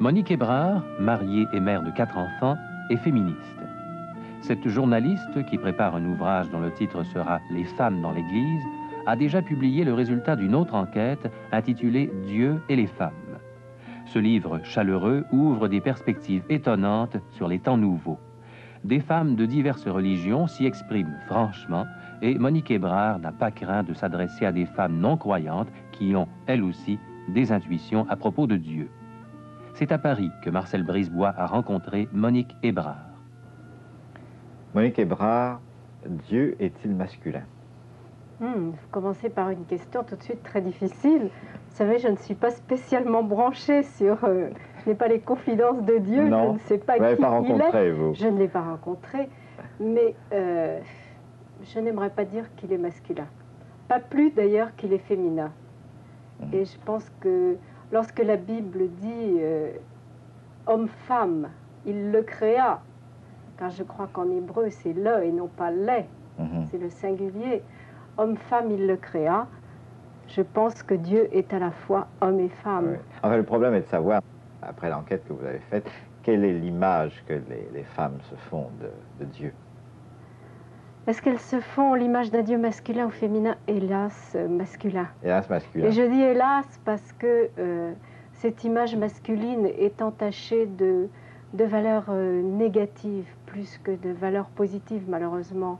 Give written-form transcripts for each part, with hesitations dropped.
Monique Hébrard, mariée et mère de 4 enfants, est féministe. Cette journaliste, qui prépare un ouvrage dont le titre sera « Les femmes dans l'Église », a déjà publié le résultat d'une autre enquête intitulée « Dieu et les femmes ». Ce livre chaleureux ouvre des perspectives étonnantes sur les temps nouveaux. Des femmes de diverses religions s'y expriment franchement et Monique Hébrard n'a pas craint de s'adresser à des femmes non croyantes qui ont, elles aussi, des intuitions à propos de Dieu. C'est à Paris que Marcel Brisebois a rencontré Monique Hébrard. Monique Hébrard, Dieu est-il masculin? Vous commencez par une question tout de suite très difficile. Vous savez, je ne suis pas spécialement branchée sur... je n'ai pas les confidences de Dieu, non, je ne sais pas qui il est. Vous. Je ne l'ai pas rencontré, mais je n'aimerais pas dire qu'il est masculin. Pas plus d'ailleurs qu'il est féminin. Et je pense que lorsque la Bible dit homme-femme, il le créa, car je crois qu'en hébreu c'est le et non pas les, c'est le singulier. Homme-femme, il le créa. Je pense que Dieu est à la fois homme et femme. Oui. Enfin, le problème est de savoir, après l'enquête que vous avez faite, quelle est l'image que les femmes se font de Dieu? Est-ce qu'elles se font l'image d'un Dieu masculin ou féminin? Hélas, masculin. Hélas, masculin. Et je dis hélas parce que cette image masculine est entachée de valeurs négatives plus que de valeurs positives, malheureusement.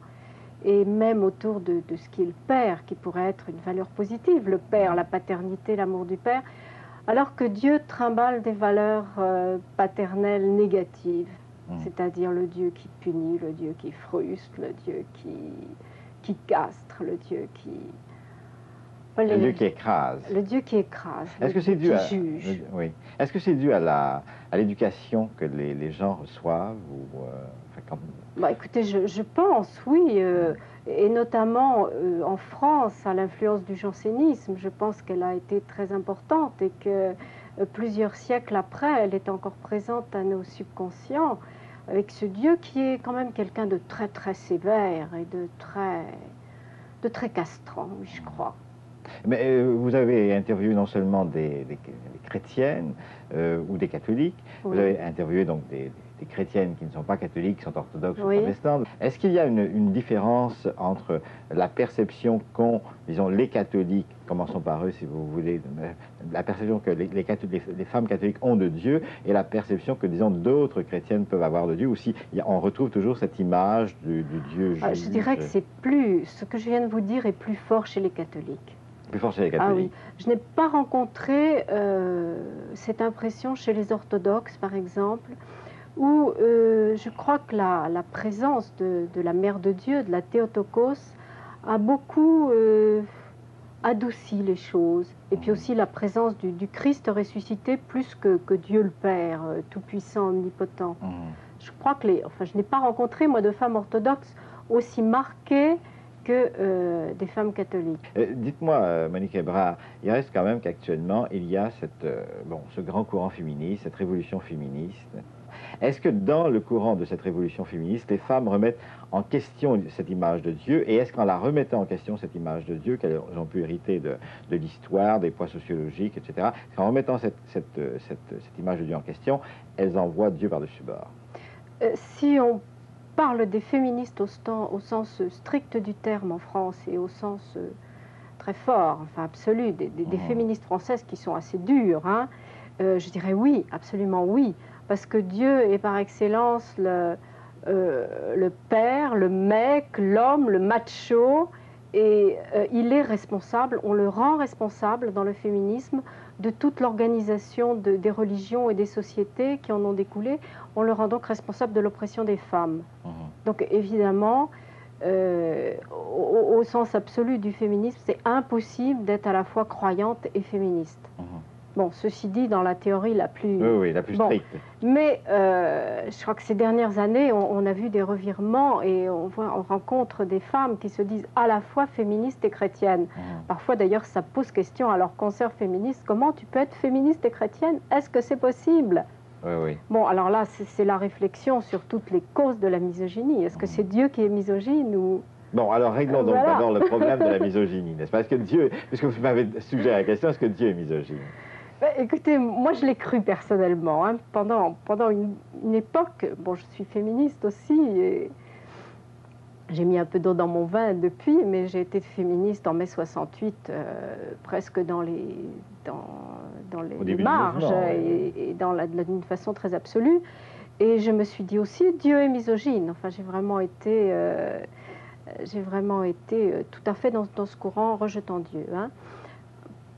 Et même autour de ce qui est le père, qui pourrait être une valeur positive, le père, la paternité, l'amour du père, alors que Dieu trimballe des valeurs paternelles négatives, c'est-à-dire le Dieu qui punit, le Dieu qui frustre, le Dieu qui castre, le Dieu qui... Le Dieu qui écrase. Le Dieu qui écrase, Est-ce que c'est dû à... juge. Oui. Est-ce que c'est dû à l'éducation que les gens reçoivent ou, Bah, écoutez, je pense, oui, et notamment en France, à l'influence du jansénisme, je pense qu'elle a été très importante et que plusieurs siècles après, elle est encore présente à nos subconscients, avec ce Dieu qui est quand même quelqu'un de très très sévère et de très castrant, oui, je crois. Mais vous avez interviewé non seulement des chrétiennes ou des catholiques, oui. Vous avez interviewé donc des chrétiennes qui ne sont pas catholiques, qui sont orthodoxes ou protestantes. Est-ce qu'il y a une différence entre la perception qu'ont, disons, les catholiques, commençons par eux si vous voulez, la perception que les femmes catholiques ont de Dieu et la perception que, disons, d'autres chrétiennes peuvent avoir de Dieu, ou si on retrouve toujours cette image du Dieu juge? Je dirais que c'est plus, ce que je viens de vous dire est plus fort chez les catholiques. Plus fort chez les catholiques. Ah oui. Je n'ai pas rencontré cette impression chez les orthodoxes, par exemple, où je crois que la présence de la Mère de Dieu, de la Théotokos, a beaucoup adouci les choses. Et puis aussi la présence du Christ ressuscité plus que Dieu le Père, tout-puissant, omnipotent. Je crois que je n'ai pas rencontré, moi, de femmes orthodoxes aussi marquées que des femmes catholiques. Dites-moi, Monique Hébrard, il reste quand même qu'actuellement, il y a ce grand courant féministe, cette révolution féministe. Est-ce que dans le courant de cette révolution féministe, les femmes remettent en question cette image de Dieu? Et est-ce qu'en la remettant en question, cette image de Dieu, qu'elles ont pu hériter de l'histoire, des poids sociologiques, etc., en remettant cette image de Dieu en question, elles envoient Dieu par-dessus bord? Si on parle des féministes au sens strict du terme en France et au sens très fort, enfin absolu, des féministes françaises qui sont assez dures, hein, je dirais oui, absolument oui, parce que Dieu est par excellence le père, le mec, l'homme, le macho, et il est responsable, on le rend responsable dans le féminisme de toute l'organisation des religions et des sociétés qui en ont découlé. On le rend donc responsable de l'oppression des femmes. Donc évidemment, au sens absolu du féminisme, c'est impossible d'être à la fois croyante et féministe. Bon, ceci dit, dans la théorie la plus... Oui, la plus stricte. Mais je crois que ces dernières années, on a vu des revirements et on rencontre des femmes qui se disent à la fois féministes et chrétiennes. Parfois, d'ailleurs, ça pose question à leurs consoeurs féministes. Comment tu peux être féministe et chrétienne? Est-ce que c'est possible? Oui. Bon, alors là, c'est la réflexion sur toutes les causes de la misogynie. Est-ce que c'est Dieu qui est misogyne ou... Bon, alors réglons donc d'abord le problème de la misogynie, n'est-ce pas? Est-ce que Dieu, puisque vous m'avez suggéré la question, est-ce que Dieu est misogyne? Écoutez, moi je l'ai cru personnellement. Hein. Pendant une époque, bon, je suis féministe aussi, et j'ai mis un peu d'eau dans mon vin depuis, mais j'ai été féministe en mai 68, presque dans les marges et d'une façon très absolue. Et je me suis dit aussi, Dieu est misogyne. Enfin, j'ai vraiment été tout à fait dans ce courant rejetant Dieu. Hein.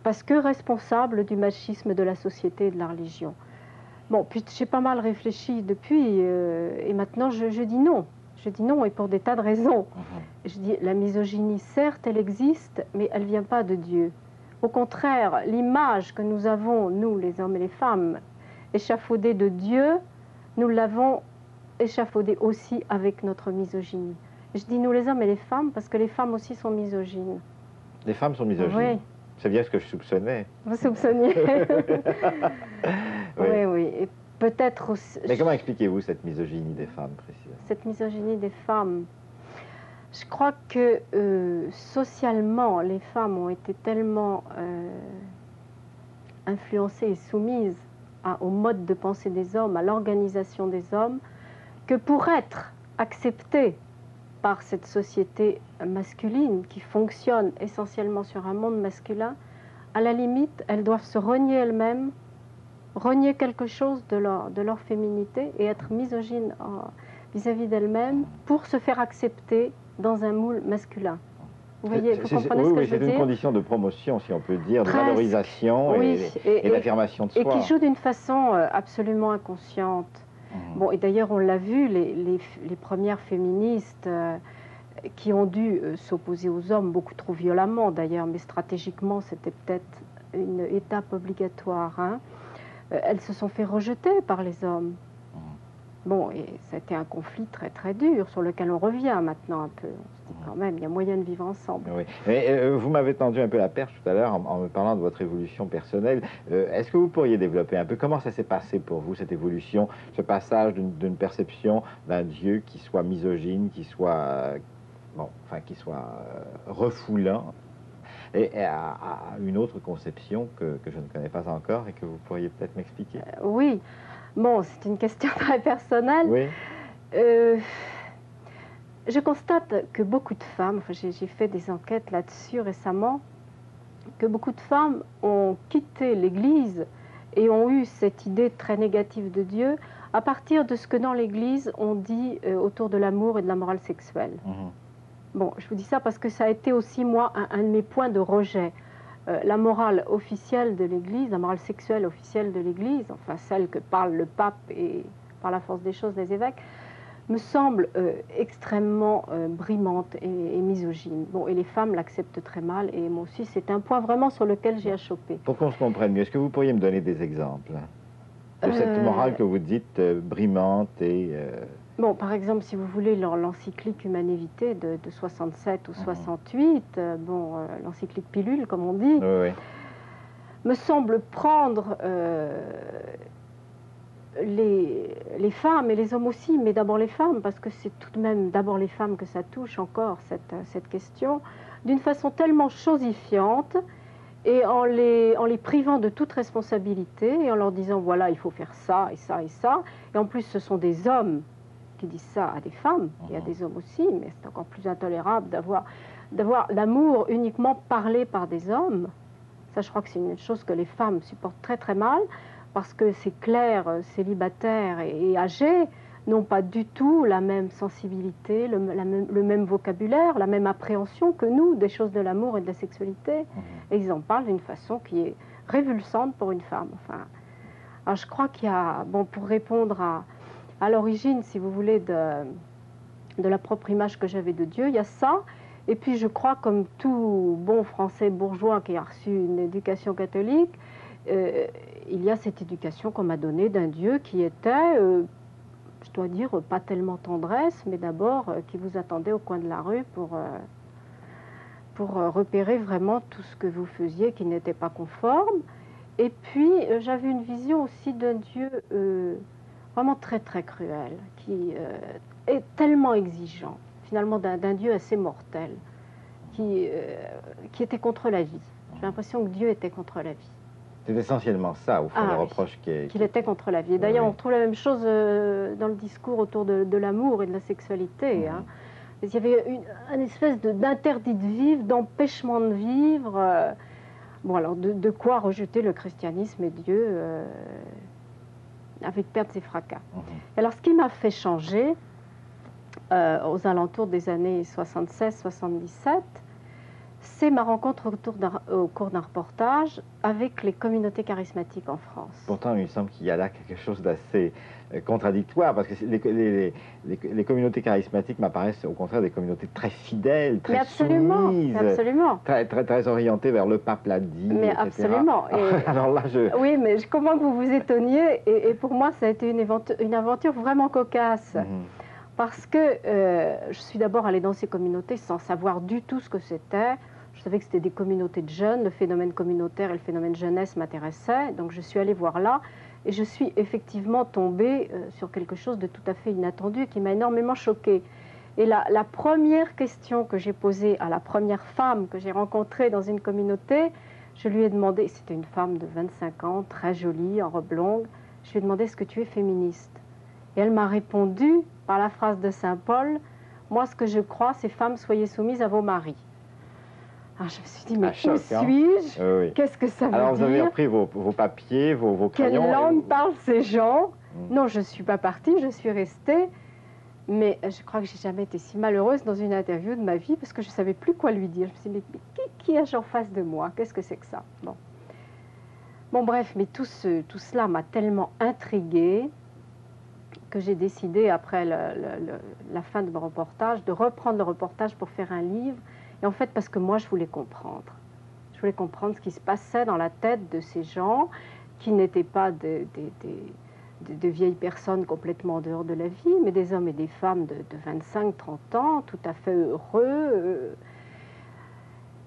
Parce que responsable du machisme de la société et de la religion. Bon, puis j'ai pas mal réfléchi depuis, et maintenant je dis non. Je dis non, et pour des tas de raisons. Je dis, la misogynie, certes, elle existe, mais elle ne vient pas de Dieu. Au contraire, l'image que nous avons, nous, les hommes et les femmes, échafaudée de Dieu, nous l'avons échafaudée aussi avec notre misogynie. Je dis nous, les hommes et les femmes, parce que les femmes aussi sont misogynes. Les femmes sont misogynes? Oui. C'est bien ce que je soupçonnais. Vous soupçonniez? Oui, oui. oui. Et peut-être aussi... Mais comment expliquez-vous cette misogynie des femmes, précisément? Cette misogynie des femmes, je crois que socialement, les femmes ont été tellement influencées et soumises au mode de pensée des hommes, à l'organisation des hommes, que pour être acceptées par cette société masculine qui fonctionne essentiellement sur un monde masculin, à la limite, elles doivent se renier elles-mêmes, renier quelque chose de leur féminité et être misogynes vis-à-vis d'elles-mêmes pour se faire accepter dans un moule masculin. Vous voyez, vous comprenez ce que je veux dire? C'est une condition de promotion, si on peut dire, de valorisation et d'affirmation de soi. Et qui joue d'une façon absolument inconsciente. Bon, et d'ailleurs, on l'a vu, les premières féministes qui ont dû s'opposer aux hommes beaucoup trop violemment, d'ailleurs, mais stratégiquement, c'était peut-être une étape obligatoire. Hein. Elles se sont fait rejeter par les hommes. Bon, et c'était un conflit très très dur sur lequel on revient maintenant un peu. On se dit quand même, il y a moyen de vivre ensemble. Oui. Mais, vous m'avez tendu un peu la perche tout à l'heure en me parlant de votre évolution personnelle. Est-ce que vous pourriez développer un peu comment ça s'est passé pour vous, cette évolution, ce passage d'une perception d'un Dieu qui soit misogyne, qui soit, refoulant, et à une autre conception que je ne connais pas encore et que vous pourriez peut-être m'expliquer? Oui. Bon, c'est une question très personnelle. Oui. Je constate que beaucoup de femmes, enfin, j'ai fait des enquêtes là-dessus récemment, que beaucoup de femmes ont quitté l'Église et ont eu cette idée très négative de Dieu à partir de ce que dans l'Église on dit autour de l'amour et de la morale sexuelle. Bon, je vous dis ça parce que ça a été aussi, moi, un de mes points de rejet. La morale officielle de l'Église, la morale sexuelle officielle de l'Église, enfin celle que parle le pape et par la force des choses les évêques, me semble extrêmement brimante et misogyne. Bon, et les femmes l'acceptent très mal, et moi aussi, c'est un point vraiment sur lequel j'ai à choper. Pour qu'on se comprenne mieux, est-ce que vous pourriez me donner des exemples de cette morale que vous dites brimante et... Bon, par exemple, si vous voulez, l'encyclique Humanae Vitae de 67 ou 68, l'encyclique pilule, comme on dit, me semble prendre les femmes et les hommes aussi, mais d'abord les femmes, parce que c'est tout de même d'abord les femmes que ça touche encore, cette question, d'une façon tellement chosifiante, et en les privant de toute responsabilité, et en leur disant, voilà, il faut faire ça et ça et ça, et en plus ce sont des hommes qui disent ça à des femmes, et à des hommes aussi, mais c'est encore plus intolérable d'avoir l'amour uniquement parlé par des hommes. Ça, je crois que c'est une chose que les femmes supportent très très mal, parce que ces clercs célibataires et âgés n'ont pas du tout la même sensibilité, le même vocabulaire, la même appréhension que nous des choses de l'amour et de la sexualité. Et ils en parlent d'une façon qui est révulsante pour une femme. Enfin, alors je crois qu'il y a, bon, pour répondre à l'origine, si vous voulez, de la propre image que j'avais de Dieu, il y a ça. Et puis je crois, comme tout bon Français bourgeois qui a reçu une éducation catholique, il y a cette éducation qu'on m'a donnée d'un Dieu qui était, je dois dire, pas tellement tendresse, mais d'abord qui vous attendait au coin de la rue pour repérer vraiment tout ce que vous faisiez qui n'était pas conforme. Et puis j'avais une vision aussi d'un Dieu vraiment très très cruel, qui est tellement exigeant, finalement d'un Dieu assez mortel, qui était contre la vie. J'ai l'impression que Dieu était contre la vie. C'est essentiellement ça, au fond, le reproche qu'il était contre la vie. D'ailleurs, on retrouve la même chose dans le discours autour de l'amour et de la sexualité. Hein. Il y avait une espèce d'interdit de vivre, d'empêchement de vivre. Bon, alors, de quoi rejeter le christianisme et Dieu avec perte et fracas. Alors, ce qui m'a fait changer, aux alentours des années 76-77, c'est ma rencontre au cours d'un reportage avec les communautés charismatiques en France. Pourtant, il me semble qu'il y a là quelque chose d'assez contradictoire, parce que les communautés charismatiques m'apparaissent au contraire des communautés très fidèles, très soumises, très orientées vers le pape l'a dit, mais etc. Absolument. Et, alors là, oui, mais je comprends que vous vous étonniez, et pour moi, ça a été une aventure vraiment cocasse. Parce que je suis d'abord allée dans ces communautés sans savoir du tout ce que c'était. Je savais que c'était des communautés de jeunes, le phénomène communautaire et le phénomène jeunesse m'intéressaient. Donc je suis allée voir là et je suis effectivement tombée sur quelque chose de tout à fait inattendu et qui m'a énormément choquée. Et la première question que j'ai posée à la première femme que j'ai rencontrée dans une communauté, je lui ai demandé, c'était une femme de 25 ans, très jolie, en robe longue, je lui ai demandé, est-ce que tu es féministe? Et elle m'a répondu par la phrase de Saint Paul, moi ce que je crois, c'est femmes, soyez soumises à vos maris. Alors je me suis dit, mais où suis-je? Qu'est-ce que ça veut dire? Alors vous avez repris vos papiers, vos crayons. Quelle langue parlent ces gens? Non, je ne suis pas partie, je suis restée. Mais je crois que j'ai jamais été si malheureuse dans une interview de ma vie parce que je ne savais plus quoi lui dire. Je me suis dit, mais qui ai-je en face de moi? Qu'est-ce que c'est que ça? Bon, bref, mais tout cela m'a tellement intriguée que j'ai décidé, après la fin de mon reportage, de reprendre le reportage pour faire un livre. Et en fait, parce que moi, je voulais comprendre. Je voulais comprendre ce qui se passait dans la tête de ces gens qui n'étaient pas de vieilles personnes complètement en dehors de la vie, mais des hommes et des femmes de 25-30 ans, tout à fait heureux.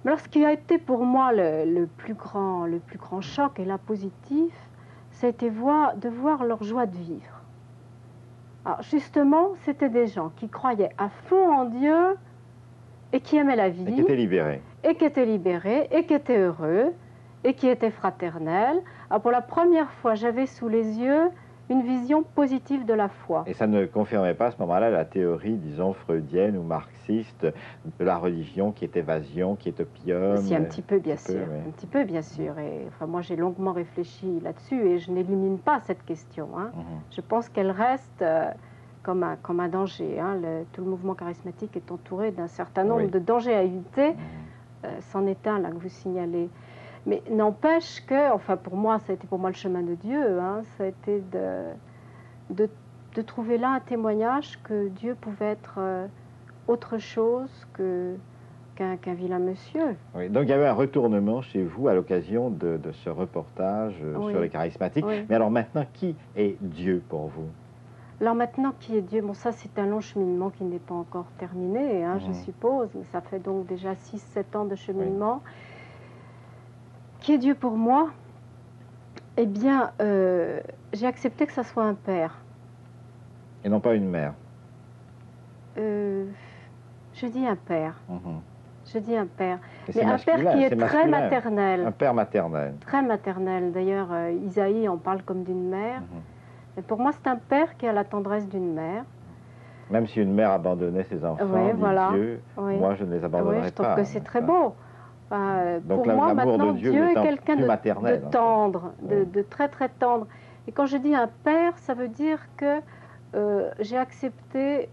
Mais alors, ce qui a été pour moi le plus grand choc, et là positif, c'était de voir leur joie de vivre. Alors justement, c'était des gens qui croyaient à fond en Dieu et qui aimaient la vie. Et qui étaient libérés. Et qui étaient libérés, et qui étaient heureux, et qui étaient fraternels. Alors pour la première fois, j'avais sous les yeux une vision positive de la foi. Et ça ne confirmait pas à ce moment-là la théorie, disons, freudienne ou marxiste de la religion qui est évasion, qui est opium? Si, un petit peu, bien sûr. Un petit peu, bien sûr. Et, enfin, moi, j'ai longuement réfléchi là-dessus et je n'élimine pas cette question. Hein. Je pense qu'elle reste comme un danger. Hein. Tout le mouvement charismatique est entouré d'un certain nombre de dangers à éviter. C'en est un, là, que vous signalez. Mais n'empêche que, enfin pour moi, ça a été pour moi le chemin de Dieu, hein, ça a été de trouver là un témoignage que Dieu pouvait être autre chose qu'un vilain monsieur. Oui, donc il y avait un retournement chez vous à l'occasion de ce reportage sur les charismatiques. Mais alors maintenant, qui est Dieu pour vous? Alors maintenant, qui est Dieu? Bon, ça c'est un long cheminement qui n'est pas encore terminé, hein, je suppose, mais ça fait donc déjà 6-7 ans de cheminement. Qui est Dieu pour moi? Eh bien, j'ai accepté que ça soit un père. Et non pas une mère? Je dis un père. Je dis un père. Mais un père qui est très maternel. Un père maternel. Très maternel. D'ailleurs, Isaïe en parle comme d'une mère. Mais pour moi, c'est un père qui a la tendresse d'une mère. Même si une mère abandonnait ses enfants, dit Dieu, moi je ne les abandonnerai pas. Je trouve que c'est très beau. Donc pour moi, maintenant, de Dieu est quelqu'un de tendre, en fait. de très très tendre. Et quand je dis un père, ça veut dire que j'ai accepté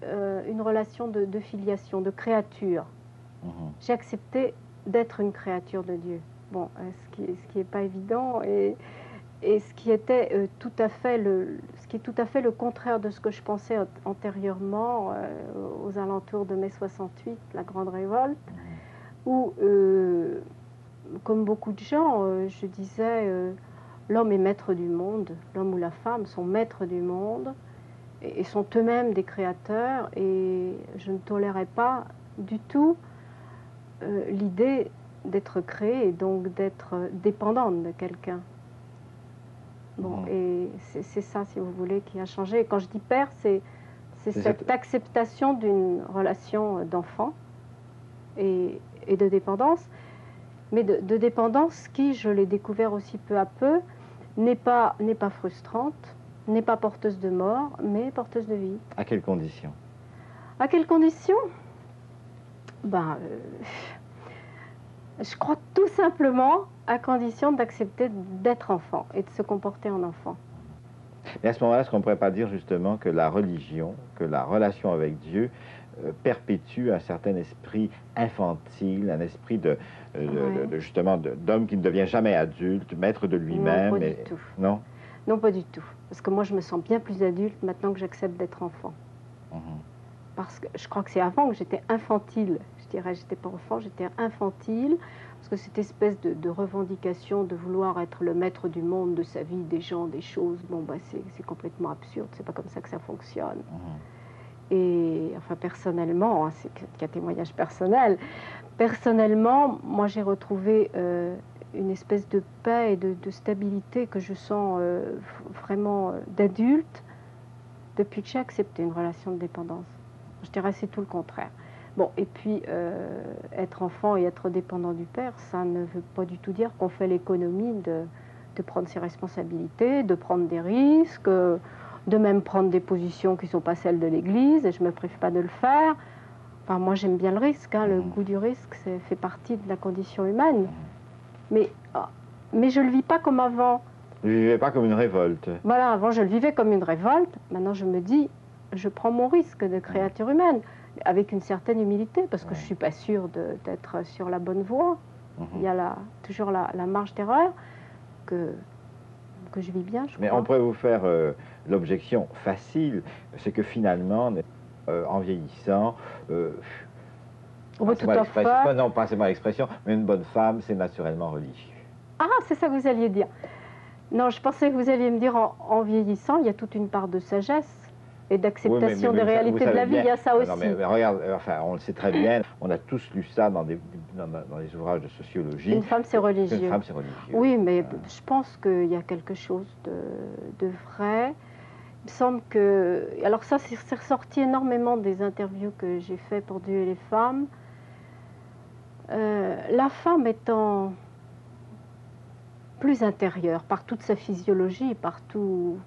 une relation de filiation, de créature. J'ai accepté d'être une créature de Dieu. Bon, ce qui n'est pas évident et ce qui était tout à fait le contraire de ce que je pensais antérieurement aux alentours de mai 68, la Grande Révolte. Où, comme beaucoup de gens, je disais, l'homme est maître du monde, l'homme ou la femme sont maîtres du monde et sont eux-mêmes des créateurs, et je ne tolérais pas du tout l'idée d'être créée et donc d'être dépendante de quelqu'un. Bon, et c'est ça, si vous voulez, qui a changé. Et quand je dis père, c'est cette acceptation d'une relation d'enfant et de dépendance. mais de dépendance qui, je l'ai découvert aussi peu à peu, n'est pas frustrante, n'est pas porteuse de mort, mais porteuse de vie. À quelles conditions? À quelles conditions? Ben, je crois tout simplement à condition d'accepter d'être enfant et de se comporter en enfant. Et à ce moment-là, est-ce qu'on ne pourrait pas dire justement que la religion, que la relation avec Dieu perpétue un certain esprit infantile, un esprit justement d'homme qui ne devient jamais adulte, maître de lui-même? Non, pas du tout. Non? Non, pas du tout. Parce que moi, je me sens bien plus adulte maintenant que j'accepte d'être enfant. Parce que je crois que c'est avant que j'étais infantile. Je dirais, j'étais pas enfant, j'étais infantile. Parce que cette espèce de revendication de vouloir être le maître du monde, de sa vie, des gens, des choses, bon, bah, c'est complètement absurde. C'est pas comme ça que ça fonctionne. Et enfin, personnellement, hein, c'est qu'un témoignage personnel. Personnellement, moi, j'ai retrouvé une espèce de paix et de stabilité que je sens vraiment d'adulte depuis que j'ai accepté une relation de dépendance. Je dirais c'est tout le contraire. Bon, et puis être enfant et être dépendant du père, ça ne veut pas du tout dire qu'on fait l'économie de prendre ses responsabilités, de prendre des risques, de même prendre des positions qui ne sont pas celles de l'Église, et je ne me prive pas de le faire. Enfin, moi j'aime bien le risque, hein, le goût du risque, ça fait partie de la condition humaine. Mais je ne le vis pas comme avant. Vous ne vivez pas comme une révolte. Voilà, avant je le vivais comme une révolte, maintenant je me dis, je prends mon risque de créature humaine, avec une certaine humilité, parce que je ne suis pas sûre d'être sur la bonne voie. Il y a toujours la marge d'erreur que je vis bien, je crois. Mais on pourrait vous faire l'objection facile, c'est que finalement, en vieillissant, non, passez-moi l'expression, mais une bonne femme, c'est naturellement religieux. Ah, c'est ça que vous alliez dire. Non, je pensais que vous alliez me dire, en vieillissant, il y a toute une part de sagesse et d'acceptation des réalités de la vie, il y a ça aussi. Non, mais regarde, enfin, on le sait très bien, on a tous lu ça dans les ouvrages de sociologie. Une femme, c'est religieux. Une femme, c'est religieux. Oui, mais je pense qu'il y a quelque chose de vrai. Il me semble que... Alors ça, c'est ressorti énormément des interviews que j'ai faites pour Dieu et les femmes. La femme étant plus intérieure, par toute sa physiologie, par tout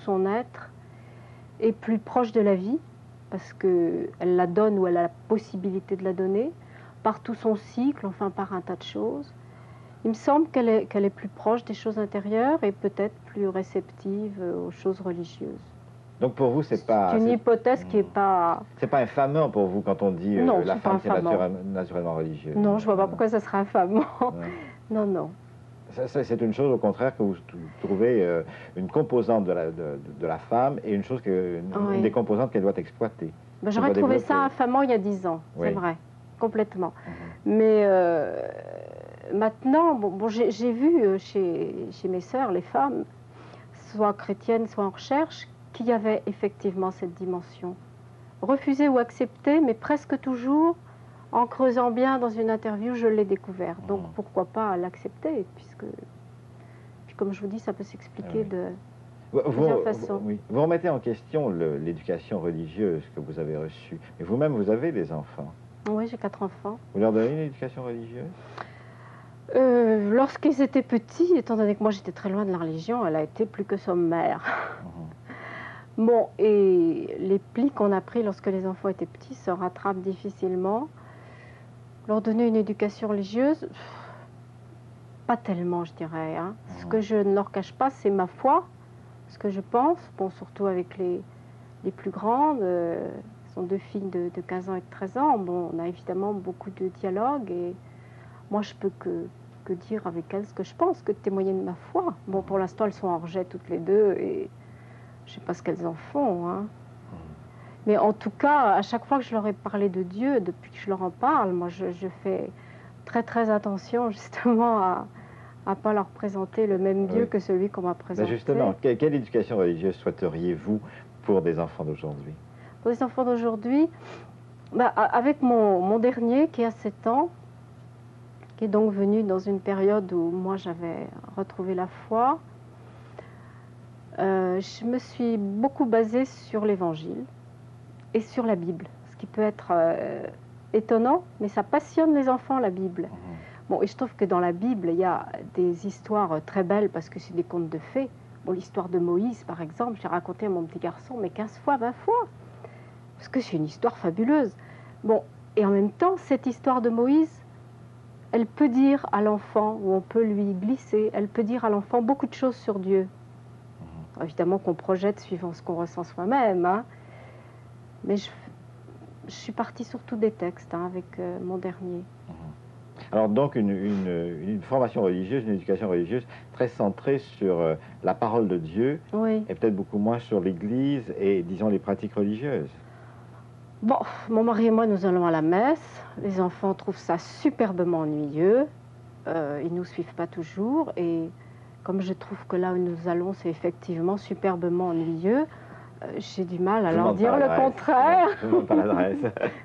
son être, et plus proche de la vie, parce qu'elle la donne ou elle a la possibilité de la donner, par tout son cycle, enfin par un tas de choses. Il me semble qu'elle est plus proche des choses intérieures et peut-être plus réceptive aux choses religieuses. Donc pour vous, c'est pas... C'est une hypothèse qui n'est pas... C'est pas infamant pour vous quand on dit non, la femme c'est naturellement religieuse. Non, je vois pas pourquoi ça serait infamant. Non, non. C'est une chose au contraire que vous trouvez une composante de la femme et une chose une des composantes qu'elle doit exploiter. Ben, j'aurais trouvé ça infamant il y a 10 ans, c'est vrai, complètement. Mais maintenant, bon, j'ai vu chez mes sœurs, les femmes, soit chrétiennes, soit en recherche, qu'il y avait effectivement cette dimension. Refusée ou acceptée, mais presque toujours, en creusant bien dans une interview, je l'ai découvert. Donc pourquoi pas l'accepter, puisque, puis comme je vous dis, ça peut s'expliquer de plusieurs façons. Vous remettez en question l'éducation religieuse que vous avez reçue. Mais vous-même, vous avez des enfants. Oui, j'ai 4 enfants. Vous leur donnez une éducation religieuse? Lorsqu'ils étaient petits, étant donné que moi j'étais très loin de la religion, elle a été plus que sommaire. Bon, et les plis qu'on a pris lorsque les enfants étaient petits se rattrapent difficilement. Leur donner une éducation religieuse, pas tellement, je dirais. Hein. Ce que je ne leur cache pas, c'est ma foi, ce que je pense, bon, surtout avec les plus grandes. Ce sont 2 filles de 15 ans et de 13 ans. Bon, on a évidemment beaucoup de dialogue et moi, je peux que dire avec elles ce que je pense, que témoigner de ma foi. Bon, pour l'instant, elles sont en rejet toutes les deux et je ne sais pas ce qu'elles en font. Hein. Mais en tout cas, à chaque fois que je leur ai parlé de Dieu, depuis que je leur en parle, moi, je fais très, très attention, justement, à ne pas leur présenter le même Dieu que celui qu'on m'a présenté. Ben justement, quelle éducation religieuse souhaiteriez-vous pour des enfants d'aujourd'hui? Pour les enfants d'aujourd'hui, bah, avec mon dernier, qui a 7 ans, qui est donc venu dans une période où moi, j'avais retrouvé la foi, je me suis beaucoup basée sur l'Évangile et sur la Bible, ce qui peut être étonnant, mais ça passionne les enfants, la Bible. Bon, et je trouve que dans la Bible, il y a des histoires très belles parce que c'est des contes de fées. Bon, l'histoire de Moïse, par exemple, j'ai raconté à mon petit garçon, mais 15 fois, 20 fois. Parce que c'est une histoire fabuleuse. Bon, et en même temps, cette histoire de Moïse, elle peut dire à l'enfant, ou on peut lui glisser, elle peut dire à l'enfant beaucoup de choses sur Dieu. Évidemment qu'on projette suivant ce qu'on ressent soi-même, hein. Mais je suis partie surtout des textes hein, avec mon dernier. Alors donc une formation religieuse, une éducation religieuse très centrée sur la parole de Dieu, Oui. et peut-être beaucoup moins sur l'Église et, disons, les pratiques religieuses. Bon, mon mari et moi, nous allons à la messe. Les enfants trouvent ça superbement ennuyeux. Ils ne nous suivent pas toujours. Et comme je trouve que là où nous allons, c'est effectivement superbement ennuyeux, j'ai du mal à leur dire le contraire. Je ne demande pas l'adresse.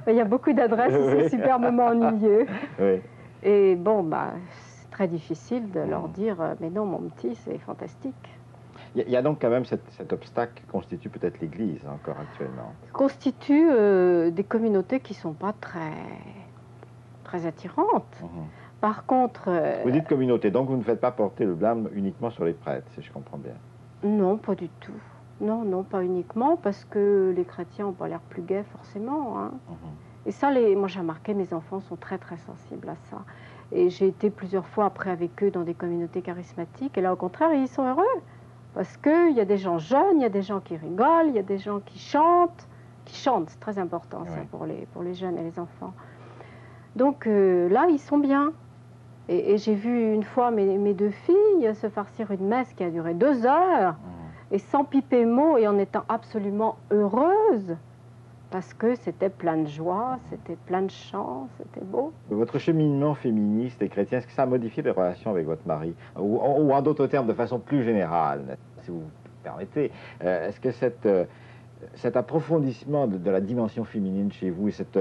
Il y a beaucoup d'adresses où c'est superbement ennuyeux. Oui. Et bon, bah, c'est très difficile de leur dire mais non, mon petit, c'est fantastique. Il y a donc quand même cet obstacle qui constitue peut-être l'Église encore actuellement. Constitue des communautés qui ne sont pas très attirantes. Par contre... Vous dites communauté, donc vous ne faites pas porter le blâme uniquement sur les prêtres, si je comprends bien. Non, pas du tout. Non, non, pas uniquement, parce que les chrétiens n'ont pas l'air plus gais forcément. Hein. Et ça, moi j'ai remarqué, mes enfants sont très très sensibles à ça. Et j'ai été plusieurs fois après avec eux dans des communautés charismatiques, et là au contraire, ils sont heureux. Parce qu'il y a des gens jeunes, il y a des gens qui rigolent, il y a des gens qui chantent. C'est très important ça pour les jeunes et les enfants. Donc là, ils sont bien. Et j'ai vu une fois mes deux filles se farcir une messe qui a duré 2 heures, et sans piper mot, et en étant absolument heureuses, parce que c'était plein de joie, c'était plein de chants, c'était beau. Votre cheminement féministe et chrétien, est-ce que ça a modifié les relations avec votre mari? Ou en d'autres termes, de façon plus générale, si vous permettez, est-ce que cet approfondissement de la dimension féminine chez vous et cette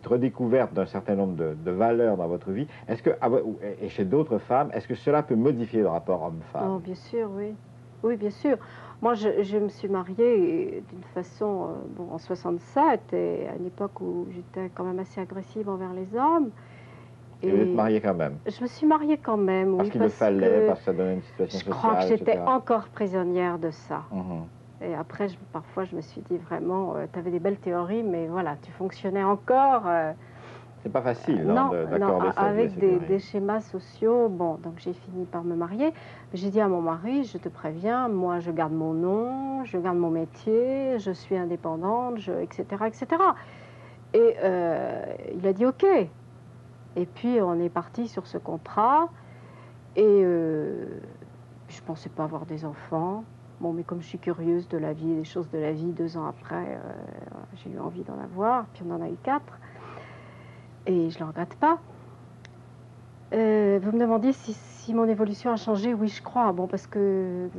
redécouverte d'un certain nombre de valeurs dans votre vie, est-ce que, et chez d'autres femmes, est-ce que cela peut modifier le rapport homme-femme? Oh, bien sûr, oui. Oui, bien sûr. Moi, je me suis mariée d'une façon, bon, en 67, et à une époque où j'étais quand même assez agressive envers les hommes. Et vous êtes mariée quand même? Je me suis mariée quand même, parce oui. Qu'il le fallait, parce que ça donnait une situation sociale, sociale, je crois que j'étais etc. encore prisonnière de ça. Et après, parfois, je me suis dit vraiment, tu avais des belles théories, mais voilà, tu fonctionnais encore... c'est pas facile d'accorder ça. Avec des schémas sociaux. Bon, donc j'ai fini par me marier. J'ai dit à mon mari, je te préviens, moi je garde mon nom, je garde mon métier, je suis indépendante, etc., etc. Et il a dit OK. Et puis on est parti sur ce contrat. Et je ne pensais pas avoir des enfants. Bon, mais comme je suis curieuse de la vie, des choses de la vie, 2 ans après, j'ai eu envie d'en avoir. Puis on en a eu 4. Et je ne le regrette pas. Vous me demandiez si mon évolution a changé. Oui, je crois. Bon, parce que,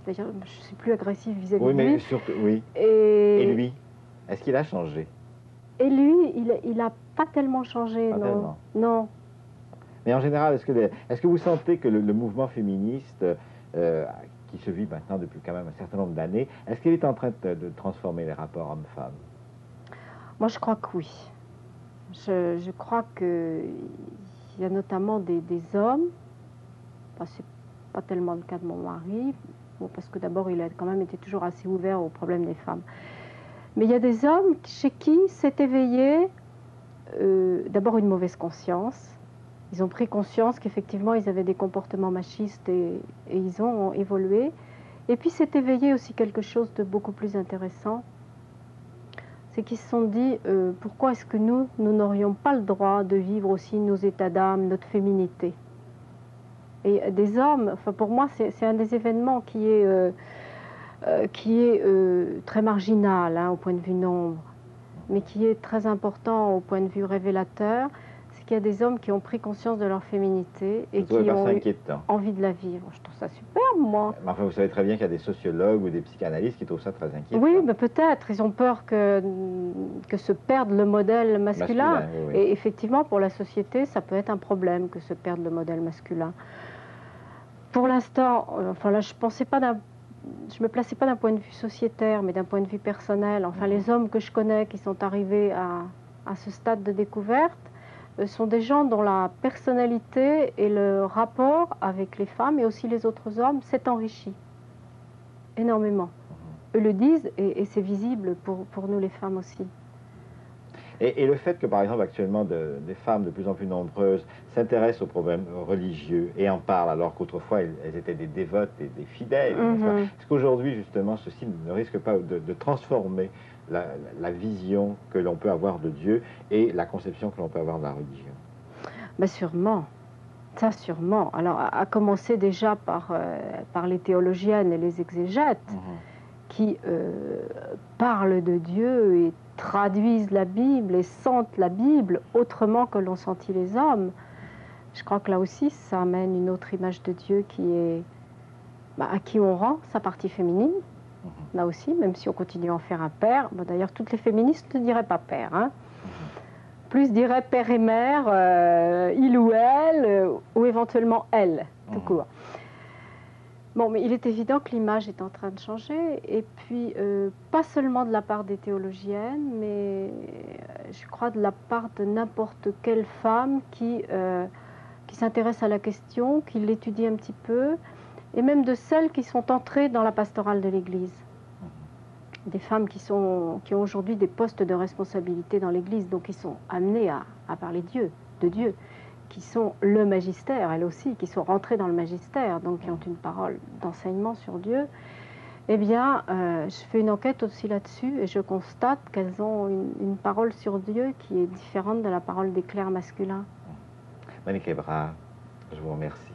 d'ailleurs, je ne suis plus agressive vis-à-vis de lui. Oui, mais surtout, oui. Et lui, est-ce qu'il a changé? Et lui, il n'a pas tellement changé, pas non. Tellement. Non. Mais en général, est-ce que vous sentez que le mouvement féministe, qui se vit maintenant depuis quand même un certain nombre d'années, est-ce qu'il est en train de transformer les rapports hommes-femmes? Moi, je crois que oui. Je crois qu'il y a notamment des hommes, enfin, c'est pas tellement le cas de mon mari, bon, parce que d'abord il a quand même été toujours assez ouvert aux problèmes des femmes. Mais il y a des hommes chez qui s'est éveillé d'abord une mauvaise conscience. Ils ont pris conscience qu'effectivement ils avaient des comportements machistes et ils ont évolué. Et puis s'est éveillé aussi quelque chose de beaucoup plus intéressant. C'est qu'ils se sont dit, pourquoi est-ce que nous n'aurions pas le droit de vivre aussi nos états d'âme, notre féminité? Et des hommes, enfin pour moi, c'est un des événements qui est très marginal hein, au point de vue nombre, mais qui est très important au point de vue révélateur. C'est qu'il y a des hommes qui ont pris conscience de leur féminité et qui ont eu envie de la vivre. Je trouve ça superbe, moi. Mais enfin, vous savez très bien qu'il y a des sociologues ou des psychanalystes qui trouvent ça très inquiétant. Oui, mais peut-être. Ils ont peur que se perde le modèle masculin. Oui. Et effectivement, pour la société, ça peut être un problème que se perde le modèle masculin. Pour l'instant, enfin là, je me plaçais pas d'un point de vue sociétaire, mais d'un point de vue personnel. Enfin, les hommes que je connais qui sont arrivés à ce stade de découverte, sont des gens dont la personnalité et le rapport avec les femmes et aussi les autres hommes s'est enrichi énormément. Eux le disent et c'est visible pour nous les femmes aussi. Et le fait que, par exemple, actuellement, des femmes de plus en plus nombreuses s'intéressent aux problèmes religieux et en parlent, alors qu'autrefois, elles étaient des dévotes et des fidèles. Est-ce qu'aujourd'hui, justement, ceci ne risque pas de transformer la vision que l'on peut avoir de Dieu et la conception que l'on peut avoir de la religion? Ben sûrement. Ça, sûrement. Alors, à commencer déjà par les théologiennes et les exégètes qui parlent de Dieu et traduisent la Bible et sentent la Bible autrement que l'ont senti les hommes. Je crois que là aussi, ça amène une autre image de Dieu qui est à qui on rend sa partie féminine. Là aussi, même si on continue à en faire un père. Bon, d'ailleurs, toutes les féministes ne diraient pas père. Hein. Plus diraient père et mère, il ou elle, ou éventuellement elle, tout court. Bon, mais il est évident que l'image est en train de changer, et puis pas seulement de la part des théologiennes, mais je crois de la part de n'importe quelle femme qui s'intéresse à la question, qui l'étudie un petit peu, et même de celles qui sont entrées dans la pastorale de l'Église. Des femmes qui ont aujourd'hui des postes de responsabilité dans l'Église, donc qui sont amenées à parler de Dieu, qui sont le magistère, elles aussi, qui sont rentrées dans le magistère, donc qui ont une parole d'enseignement sur Dieu. Eh bien, je fais une enquête aussi là-dessus et je constate qu'elles ont une parole sur Dieu qui est différente de la parole des clercs masculins. Monique Hébrard, je vous remercie.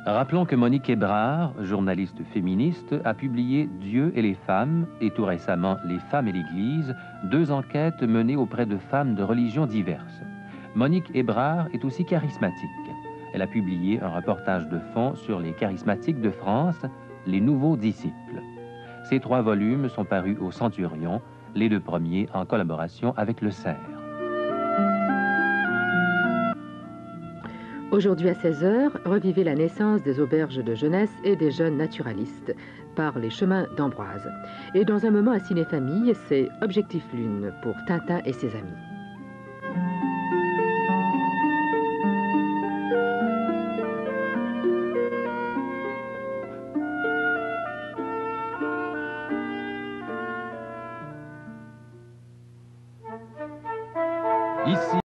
Rappelons que Monique Hébrard, journaliste féministe, a publié Dieu et les femmes, et tout récemment Les femmes et l'Église, 2 enquêtes menées auprès de femmes de religions diverses. Monique Hébrard est aussi charismatique. Elle a publié un reportage de fond sur les charismatiques de France, les nouveaux disciples. Ces 3 volumes sont parus au Centurion, les 2 premiers en collaboration avec le Cerf. Aujourd'hui à 16h, revivez la naissance des auberges de jeunesse et des jeunes naturalistes par les chemins d'Ambroise. Et dans un moment à Ciné Famille, c'est Objectif Lune pour Tintin et ses amis.